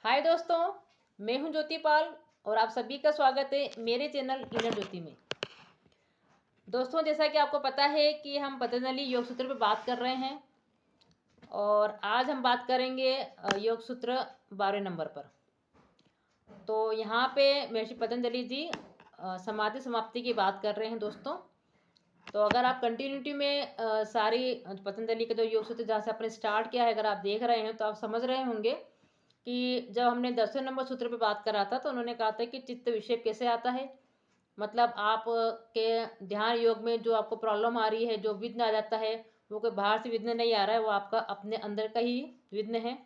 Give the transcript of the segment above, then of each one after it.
हाय दोस्तों, मैं हूं ज्योति पाल और आप सभी का स्वागत है मेरे चैनल इनर ज्योति में। दोस्तों, जैसा कि आपको पता है कि हम पतंजलि योग सूत्र पर बात कर रहे हैं और आज हम बात करेंगे योग सूत्र 12 नंबर पर। तो यहाँ पे महर्षि पतंजलि जी समाधि समाप्ति की बात कर रहे हैं दोस्तों। तो अगर आप कंटिन्यूटी में सारी पतंजलि का जो योग सूत्र जहाँ से आपने स्टार्ट किया है अगर आप देख रहे हैं तो आप समझ रहे होंगे कि जब हमने 10वें नंबर सूत्र पे बात करा था तो उन्होंने कहा था कि चित्त विक्षेप कैसे आता है। मतलब आप के ध्यान योग में जो आपको प्रॉब्लम आ रही है, जो विघ्न आ जाता है, वो कोई बाहर से विघ्न नहीं आ रहा है, वो आपका अपने अंदर का ही विघ्न है,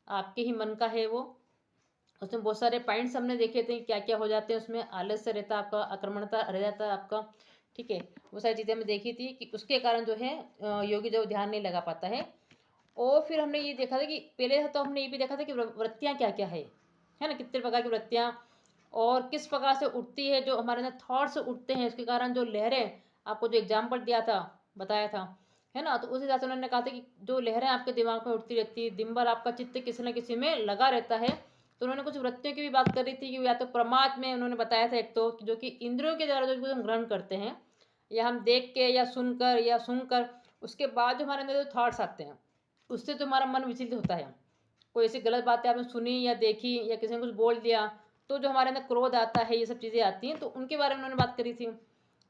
आपके ही मन का है वो। उसमें बहुत सारे पॉइंट्स हमने देखे थे क्या क्या हो जाते हैं, उसमें आलस्य रहता है आपका, आक्रमणता रह जाता है आपका। ठीक है, वो सारी चीज़ें हमने देखी थी कि उसके कारण जो है योगी जो ध्यान नहीं लगा पाता है। और फिर हमने ये देखा था कि पहले तो हमने ये भी देखा था कि वृत्तियाँ क्या क्या है ना, कितने प्रकार की वृत्तियाँ और किस प्रकार से उठती है, जो हमारे अंदर थॉट्स उठते हैं उसके कारण जो लहरें, आपको जो एग्जाम्पल दिया था, बताया था, है ना। तो उस हिसाब से उन्होंने कहा था कि जो लहरें आपके दिमाग में उठती रहती है, दिन भर आपका चित्त किसी न किसी में लगा रहता है। तो उन्होंने कुछ वृत्तियों की भी बात करी थी कि या तो प्रमाद में उन्होंने बताया था एक तो जो कि इंद्रियों के द्वारा जो हम ग्रहण करते हैं, या हम देख के या सुनकर उसके बाद जो हमारे अंदर जो थॉट्स आते हैं उससे तो हमारा मन विचलित होता है। कोई ऐसी गलत बातें आपने सुनी या देखी या किसी ने कुछ बोल दिया तो जो हमारे अंदर क्रोध आता है, ये सब चीज़ें आती हैं, तो उनके बारे में उन्होंने बात करी थी।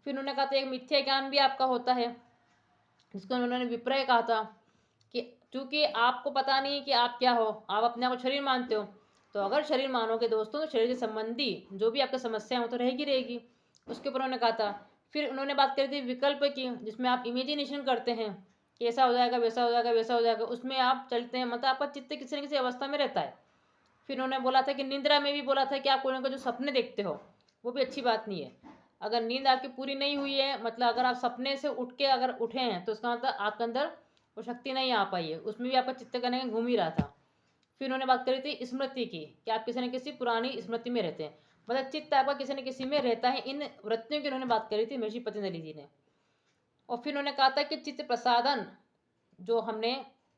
फिर उन्होंने कहा था एक मिथ्या ज्ञान भी आपका होता है, जिसको उन्होंने विपर्य कहा था कि चूंकि आपको पता नहीं कि आप क्या हो, आप अपने आप को शरीर मानते हो, तो अगर शरीर मानोगे दोस्तों तो शरीर से संबंधी जो भी आपकी समस्या हो तो रहेगी। उसके ऊपर उन्होंने कहा था। फिर उन्होंने बात करी थी विकल्प की, जिसमें आप इमेजिनेशन करते हैं कि ऐसा हो जाएगा, वैसा हो जाएगा, वैसा हो जाएगा, उसमें आप चलते हैं, मतलब आपका चित्त किसी न किसी अवस्था में रहता है। फिर उन्होंने बोला था कि निंद्रा में भी बोला था कि आप कोई ना कोई जो सपने देखते हो वो भी अच्छी बात नहीं है। अगर नींद आपकी पूरी नहीं हुई है, मतलब अगर आप सपने से उठ के अगर उठे हैं तो उसका मतलब आपके अंदर वो शक्ति नहीं आ पाई है, उसमें भी आपका चित्त करने घूम ही रहा था। फिर उन्होंने बात करी थी स्मृति की कि आप किसी न किसी पुरानी स्मृति में रहते हैं, मतलब चित्त आपका किसी न किसी में रहता है। इन वृत्तियों की उन्होंने बात करी थी महर्षि पतंजलि जी ने। और फिर उन्होंने कहा था कि चित्त प्रसादन, जो हमने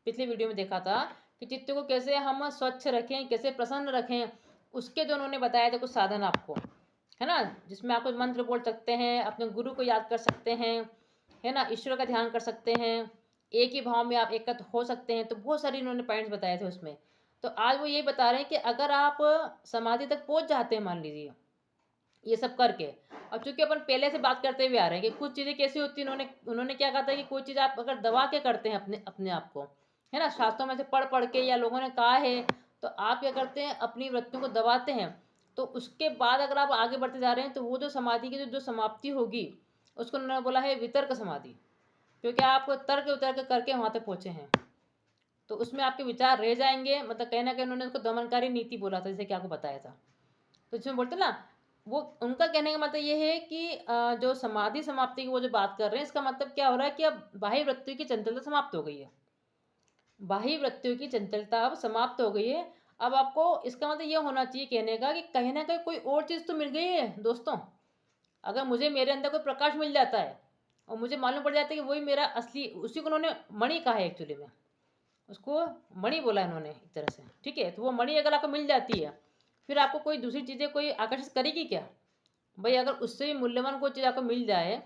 पिछले वीडियो में देखा था कि चित्त को कैसे हम स्वच्छ रखें, कैसे प्रसन्न रखें, उसके जो उन्होंने बताया था कुछ साधन आपको, है ना, जिसमें आप कुछ मंत्र बोल सकते हैं, अपने गुरु को याद कर सकते हैं, है ना, ईश्वर का ध्यान कर सकते हैं, एक ही भाव में आप एकत्र हो सकते हैं। तो बहुत सारी उन्होंने पॉइंट्स बताए थे उसमें। तो आज वो ये बता रहे हैं कि अगर आप समाधि तक पहुंच जाते हैं, मान लीजिए ये सब करके, और चूंकि अपन पहले से बात करते हुए आ रहे हैं कि कुछ चीज़ें कैसी होती हैं, उन्होंने क्या कहा था कि कोई चीज़ आप अगर दबा के करते हैं अपने अपने आप को, है ना, शास्त्रों में से पढ़ पढ़ के या लोगों ने कहा है, तो आप क्या करते हैं अपनी वृत्तियों को दबाते हैं। तो उसके बाद अगर आप आगे बढ़ते जा रहे हैं तो वो जो समाधि की जो समाप्ति होगी उसको उन्होंने बोला है वितर्क समाधि, क्योंकि आप तर्क वितर्क करके वहाँ तक पहुँचे हैं। तो उसमें आपके विचार रह जाएंगे, मतलब कहीं ना कहीं उन्होंने उसको दमनकारी नीति बोला था, जैसे कि आपको बताया था। तो इसमें बोलते ना, वो उनका कहने का मतलब ये है कि जो समाधि समाप्ति की वो जो बात कर रहे हैं, इसका मतलब क्या हो रहा है कि अब बाह्य वृत्तियों की चंचलता समाप्त हो गई है। बाह्य वृत्तियों की चंचलता अब समाप्त हो गई है। अब आपको इसका मतलब ये होना चाहिए कहने का कि कहीं ना कहीं कोई और चीज़ तो मिल गई है दोस्तों। अगर मुझे मेरे अंदर कोई प्रकाश मिल जाता है और मुझे मालूम पड़ जाता है कि वही मेरा असली, उसी को उन्होंने मणि कहा है एक्चुअली में, उसको मणि बोला इन्होंने एक तरह से। ठीक है, तो वो मणि अगर आपको मिल जाती है, फिर आपको कोई दूसरी चीज़ें कोई आकर्षित करेगी क्या? भाई अगर उससे भी मूल्यवान कोई चीज़ आपको मिल जाए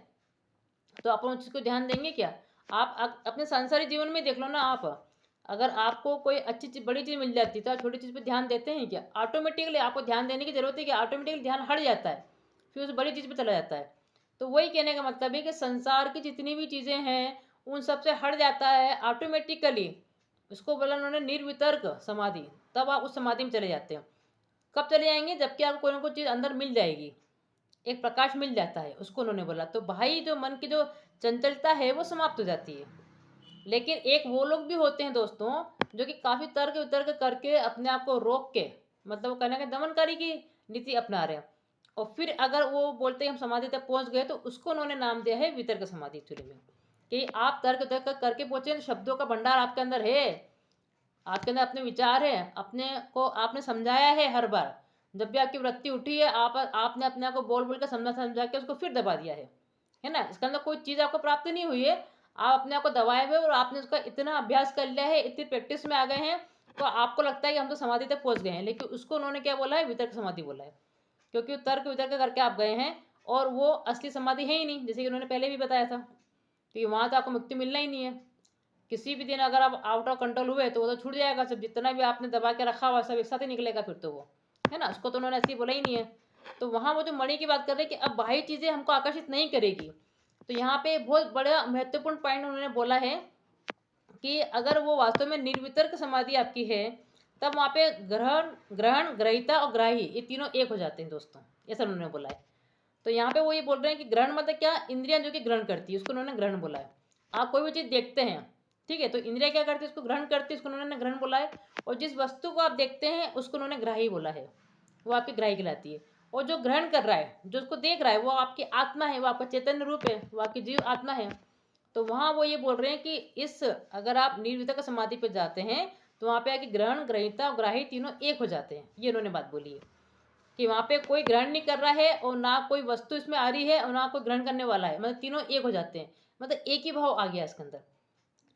तो आप उस चीज़ को ध्यान देंगे क्या? आप अपने सांसारिक जीवन में देख लो ना, आप अगर आपको कोई अच्छी चीज़, बड़ी चीज़ मिल जाती है तो आप छोटी चीज़ पे ध्यान देते हैं क्या? ऑटोमेटिकली आपको ध्यान देने की जरूरत है कि ऑटोमेटिकली ध्यान हट जाता है, फिर उस बड़ी चीज़ पे चला जाता है। तो वही कहने का मतलब है कि संसार की जितनी भी चीज़ें हैं उन सब से हट जाता है ऑटोमेटिकली। उसको बोला उन्होंने निर्वितर्क समाधि। तब आप उस समाधि में चले जाते हैं। कब चले जाएंगे? जबकि आपको कोई ना कोई चीज़ अंदर मिल जाएगी, एक प्रकाश मिल जाता है, उसको उन्होंने बोला। तो भाई जो मन की जो चंचलता है वो समाप्त हो जाती है। लेकिन एक वो लोग भी होते हैं दोस्तों जो कि काफ़ी तर्क वितर्क करके अपने आप को रोक के, मतलब वो कहने का दमनकारी की नीति अपना रहे हैं, और फिर अगर वो बोलते हैं हम समाधि तक पहुंच गए, तो उसको उन्होंने नाम दिया है वितर्क समाधि एक्चुअली में। कि आप तर्क वितर्क करके पहुंचे तो शब्दों का भंडार आपके अंदर है, आपके अंदर अपने विचार है, अपने को आपने समझाया है हर बार। जब भी आपकी वृत्ति उठी है आपने अपने आप को बोल बोल के समझा समझा के उसको फिर दबा दिया है ना। इसके अंदर कोई चीज़ आपको प्राप्त नहीं हुई है, आप अपने आप को दबाए हुए और आपने उसका इतना अभ्यास कर लिया है, इतनी प्रैक्टिस में आ गए हैं तो आपको लगता है कि हम तो समाधि तक पहुंच गए हैं, लेकिन उसको उन्होंने क्या बोला है, वितर्क समाधि बोला है, क्योंकि तर्क वितर्क करके आप गए हैं और वो असली समाधि है ही नहीं, जैसे कि उन्होंने पहले भी बताया था कि वहाँ तो आपको मुक्ति मिलना ही नहीं है। किसी भी दिन अगर आप आउट ऑफ कंट्रोल हुए तो वो तो छूट जाएगा, सब जितना भी आपने दबा के रखा हुआ सब एक साथ ही निकलेगा फिर तो वो, है ना, उसको तो उन्होंने असली बोला ही नहीं है। तो वहाँ वो जो मणि की बात कर रहे हैं कि अब बाह्य चीज़ें हमको आकर्षित नहीं करेगी, तो यहाँ पे बहुत बड़ा महत्वपूर्ण पॉइंट उन्होंने बोला है कि अगर वो वास्तव में निर्वितर्क समाधि आपकी है, तब वहाँ पे ग्रहण ग्रहण ग्रहिता और ग्राही ये तीनों एक हो जाते हैं दोस्तों, ऐसा उन्होंने बोला है। तो यहाँ पे वो ये बोल रहे हैं कि ग्रहण मतलब क्या, इंद्रियां जो कि ग्रहण करती है उसको उन्होंने ग्रहण बोला है। आप कोई भी चीज़ देखते हैं, ठीक है, तो इंद्रिया क्या करती है, उसको ग्रहण करती है, उसको उन्होंने ग्रहण बोला है। और जिस वस्तु को आप देखते हैं उसको उन्होंने ग्राही बोला है, वो आपकी ग्राही कहलाती है। और जो ग्रहण कर रहा है, जो उसको देख रहा है, वो आपकी आत्मा है, वो आपका चैतन्य रूप है, वो आपकी जीव आत्मा है। तो वहाँ वो ये बोल रहे हैं कि इस अगर आप निर्वितर्क समाधि पे जाते हैं तो वहाँ पे आके ग्रहण ग्रहिता और ग्राही तीनों एक हो जाते हैं, ये उन्होंने बात बोली है कि वहाँ पे कोई ग्रहण नहीं कर रहा है और ना कोई वस्तु इसमें आ रही है और ना कोई ग्रहण करने वाला है, मतलब तीनों एक हो जाते हैं, मतलब एक ही भाव आ गया इसके अंदर,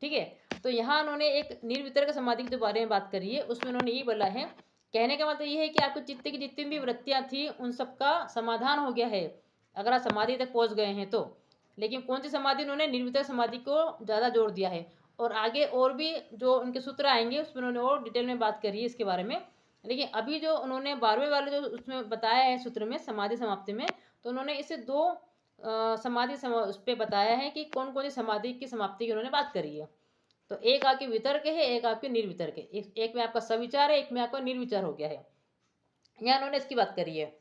ठीक है। तो यहाँ उन्होंने एक निर्वितर्क समाधि के बारे में बात करी है, उसमें उन्होंने ये बोला है, कहने का मतलब ये है कि आपको चित्त की जितनी भी वृत्तियाँ थी उन सबका समाधान हो गया है अगर आप समाधि तक पहुँच गए हैं तो। लेकिन कौन सी समाधि, उन्होंने निर्वितर्क समाधि को ज़्यादा जोर दिया है, और आगे और भी जो उनके सूत्र आएंगे उसमें उन्होंने और डिटेल में बात करी है इसके बारे में। लेकिन अभी जो उन्होंने 12वें वाले जो उसमें बताया है सूत्र में समाधि समाप्ति में, तो उन्होंने इसे दो समाधि उस पर बताया है कि कौन कौन सी समाधि की समाप्ति की उन्होंने बात करी है। तो एक आपके वितर्क है, एक आपके निर्वितर्क है, एक में आपका सविचार है, एक में आपका निर्विचार हो गया है, यहाँ उन्होंने इसकी बात करी है,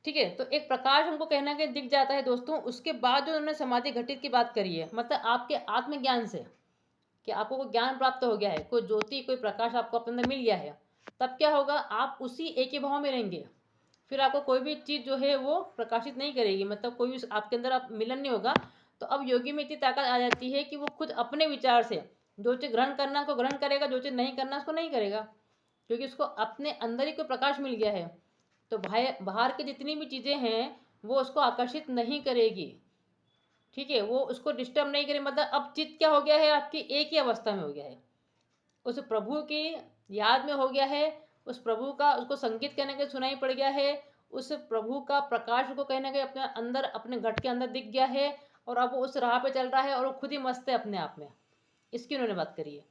ठीक है। तो एक प्रकाश हमको कहना कि दिख जाता है दोस्तों, उसके बाद जो उन्होंने समाधि घटित की बात करी है, मतलब आपके आत्मज्ञान से कि आपको कोई ज्ञान प्राप्त हो गया है, कोई ज्योति कोई प्रकाश आपको अपने अंदर मिल गया है, तब क्या होगा, आप उसी एक ही भाव में रहेंगे, फिर आपको कोई भी चीज़ जो है वो प्रकाशित नहीं करेगी, मतलब कोई भी आपके अंदर आप मिलन नहीं होगा। तो अब योगी में इतनी ताकत आ जाती है कि वो खुद अपने विचार से जो चीज़ ग्रहण करना उसको ग्रहण करेगा, जो चीज़ नहीं करना उसको नहीं करेगा, क्योंकि उसको अपने अंदर ही कोई प्रकाश मिल गया है। तो बाहर की जितनी भी चीज़ें हैं वो उसको आकर्षित नहीं करेगी, ठीक है, वो उसको डिस्टर्ब नहीं करेगी। मतलब अब चित्त क्या हो गया है, आपकी एक ही अवस्था में हो गया है, उस प्रभु की याद में हो गया है, उस प्रभु का उसको संगीत कहने के सुनाई पड़ गया है, उस प्रभु का प्रकाश को कहने के अपने अंदर अपने घट के अंदर दिख गया है, और अब वो उस राह पे चल रहा है और वो खुद ही मस्त है अपने आप में, इसकी उन्होंने बात करी है।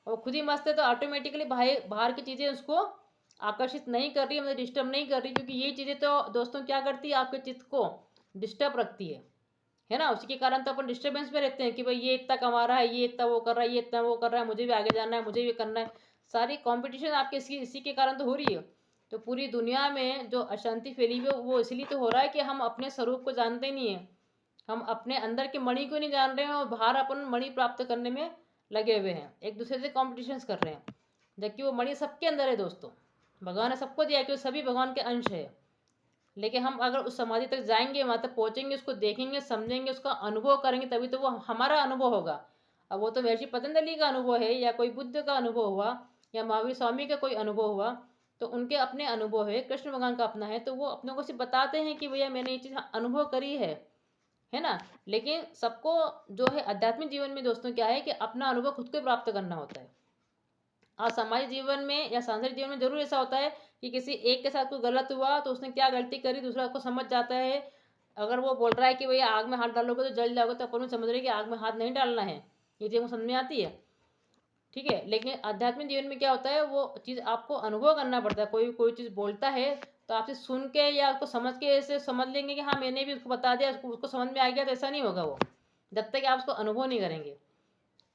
और खुद ही मस्त है तो ऑटोमेटिकली बाहर की चीज़ें उसको आकर्षित नहीं कर रही है, मतलब डिस्टर्ब नहीं कर रही, क्योंकि ये चीज़ें तो दोस्तों क्या करती है, आपके चित्त को डिस्टर्ब रखती है ना। उसी के कारण तो अपन डिस्टर्बेंस में रहते हैं कि भाई ये इतना कमा रहा है, ये इतना वो कर रहा है, ये इतना वो कर रहा है, मुझे भी आगे जाना है, मुझे भी करना है, सारी कंपटीशन आपके इसी के कारण तो हो रही है। तो पूरी दुनिया में जो अशांति फैली हुई है वो इसलिए तो हो रहा है कि हम अपने स्वरूप को जानते ही नहीं है, हम अपने अंदर के मणि को नहीं जान रहे हैं और बाहर अपन मणि प्राप्त करने में लगे हुए हैं, एक दूसरे से कॉम्पिटिशन कर रहे हैं, जबकि वो मणि सबके अंदर है दोस्तों। भगवान ने सबको दिया कि वो सभी भगवान के अंश है। लेकिन हम अगर उस समाधि तक जाएंगे, वहाँ तक पहुँचेंगे, उसको देखेंगे, समझेंगे, उसका अनुभव करेंगे, तभी तो वो हमारा अनुभव होगा। अब वो तो महर्षि पतंजलि का अनुभव है, या कोई बुद्ध का अनुभव हुआ, या महावीर स्वामी का कोई अनुभव हुआ, तो उनके अपने अनुभव है, कृष्ण भगवान का अपना है, तो वो अपने को सिर्फ बताते हैं कि भैया मैंने ये चीज़ अनुभव करी है ना। लेकिन सबको जो है आध्यात्मिक जीवन में दोस्तों क्या है कि अपना अनुभव खुद को प्राप्त करना होता है। और सामाजिक जीवन में या सांसारिक जीवन में जरूर ऐसा होता है कि किसी एक के साथ कोई गलत हुआ तो उसने क्या गलती करी दूसरा को समझ जाता है। अगर वो बोल रहा है कि भैया आग में हाथ डालोगे तो जल जाओगे, तो अपन समझ रहे हैं कि आग में हाथ नहीं डालना है, ये चीज़ समझ में आती है, ठीक है। लेकिन आध्यात्मिक जीवन में क्या होता है, वो चीज़ आपको अनुभव करना पड़ता है। कोई कोई चीज़ बोलता है तो आपसे सुन के या उसको समझ के ऐसे समझ लेंगे कि हाँ मैंने भी उसको बता दिया, उसको समझ में आ गया, तो ऐसा नहीं होगा वो, जब तक आप उसको अनुभव नहीं करेंगे।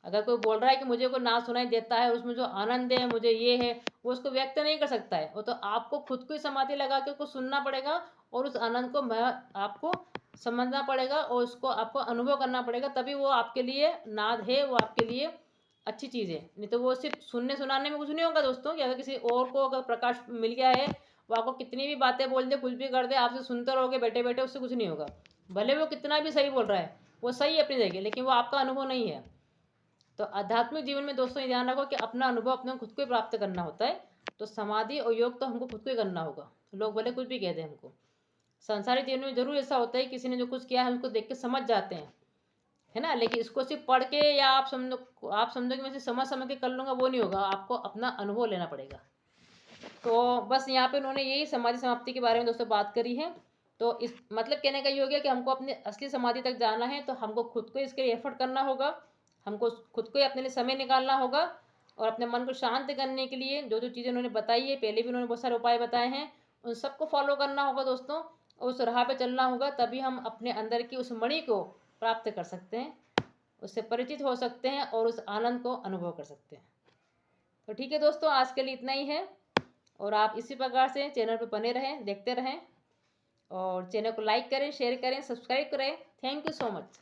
अगर कोई बोल रहा है कि मुझे कोई ना सुनाई देता है, उसमें जो आनंद है मुझे ये है, वो उसको व्यक्त नहीं कर सकता है, वो तो आपको खुद को ही समाधि लगा के उसको सुनना पड़ेगा और उस आनंद को आपको समझना पड़ेगा और उसको आपको अनुभव करना पड़ेगा, तभी वो आपके लिए नाद है, वो आपके लिए अच्छी चीज़ है। नहीं तो वो सिर्फ सुनने सुनाने में कुछ नहीं होगा दोस्तों, कि अगर किसी और को अगर प्रकाश मिल गया है, वो आपको कितनी भी बातें बोल दे, कुछ भी कर दे, आपसे सुनते रहोगे बैठे बैठे, उससे कुछ नहीं होगा। भले वो कितना भी सही बोल रहा है, वो सही है अपनी जगह, लेकिन वो आपका अनुभव नहीं है। तो आध्यात्मिक जीवन में दोस्तों ये ध्यान रखो कि अपना अनुभव अपने खुद को ही प्राप्त करना होता है। तो समाधि और योग तो हमको खुद को ही करना होगा, लोग भले कुछ भी कह दें हमको। संसारिक जीवन में जरूर ऐसा होता है किसी ने जो कुछ किया है उसको देख के समझ जाते हैं, है ना। लेकिन इसको सिर्फ पढ़ के या आप समझो कि मैं सिर्फ समझ के कर लूँगा, वो नहीं होगा, आपको अपना अनुभव लेना पड़ेगा। तो बस यहाँ पे उन्होंने यही समाधि समाप्ति के बारे में दोस्तों बात करी है। तो इस मतलब कहने का ये हो गया कि हमको अपने असली समाधि तक जाना है, तो हमको खुद को इसके लिए एफर्ट करना होगा, हमको खुद को ही अपने लिए समय निकालना होगा, और अपने मन को शांत करने के लिए जो जो चीज़ें उन्होंने बताई है, पहले भी उन्होंने बहुत सारे उपाय बताए हैं, उन सबको फॉलो करना होगा दोस्तों, और उस राह पे चलना होगा, तभी हम अपने अंदर की उस मणि को प्राप्त कर सकते हैं, उससे परिचित हो सकते हैं और उस आनंद को अनुभव कर सकते हैं। तो ठीक है दोस्तों, आज के लिए इतना ही है, और आप इसी प्रकार से चैनल पर बने रहें, देखते रहें, और चैनल को लाइक करें, शेयर करें, सब्सक्राइब करें। Thank you so much.